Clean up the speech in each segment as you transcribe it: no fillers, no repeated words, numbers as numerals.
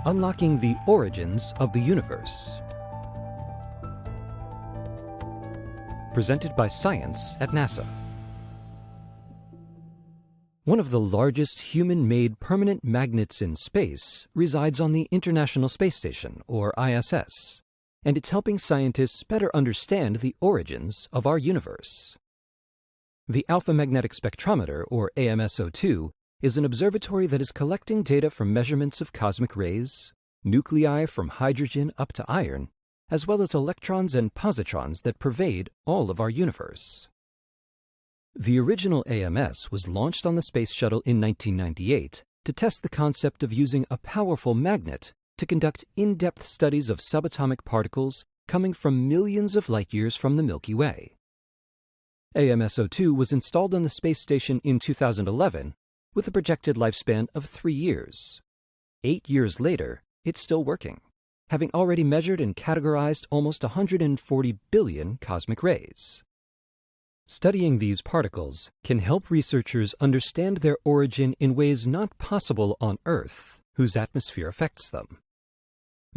Unlocking the Origins of the Universe. Presented by Science at NASA. One of the largest human-made permanent magnets in space resides on the International Space Station, or ISS, and it's helping scientists better understand the origins of our universe. The Alpha Magnetic Spectrometer, or AMSO2, is an observatory that is collecting data from measurements of cosmic rays, nuclei from hydrogen up to iron, as well as electrons and positrons that pervade all of our universe. The original AMS was launched on the Space Shuttle in 1998 to test the concept of using a powerful magnet to conduct in-depth studies of subatomic particles coming from millions of light-years from the Milky Way. AMSO2 was installed on the space station in 2011 with a projected lifespan of 3 years. 8 years later, it's still working, having already measured and categorized almost 140 billion cosmic rays. Studying these particles can help researchers understand their origin in ways not possible on Earth, whose atmosphere affects them.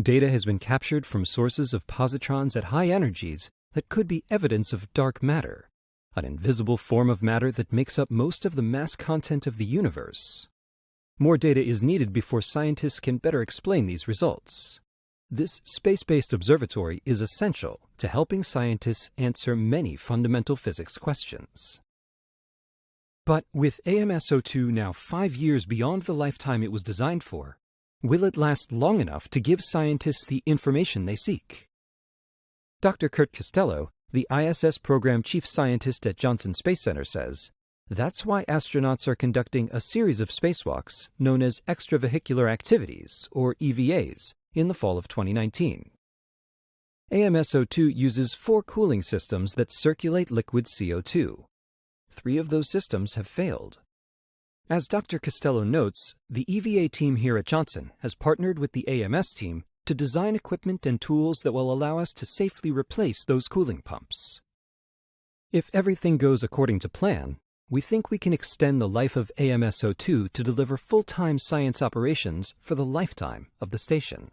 Data has been captured from sources of positrons at high energies that could be evidence of dark matter, an invisible form of matter that makes up most of the mass content of the universe. More data is needed before scientists can better explain these results. This space-based observatory is essential to helping scientists answer many fundamental physics questions. But with AMSO2 now 5 years beyond the lifetime it was designed for, will it last long enough to give scientists the information they seek? Dr. Kurt Costello, the ISS program chief scientist at Johnson Space Center, says, that's why astronauts are conducting a series of spacewalks known as extravehicular activities, or EVAs, in the fall of 2019. AMSO2 uses 4 cooling systems that circulate liquid CO2. 3 of those systems have failed. As Dr. Costello notes, the EVA team here at Johnson has partnered with the AMS team to design equipment and tools that will allow us to safely replace those cooling pumps. If everything goes according to plan, we think we can extend the life of AMSO2 to deliver full-time science operations for the lifetime of the station.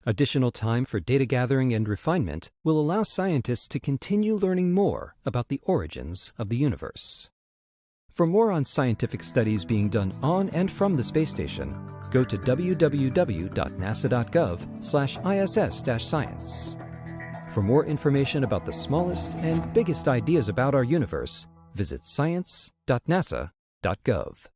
Additional time for data gathering and refinement will allow scientists to continue learning more about the origins of the universe. For more on scientific studies being done on and from the space station, go to www.nasa.gov/ISS-science. For more information about the smallest and biggest ideas about our universe, visit science.nasa.gov.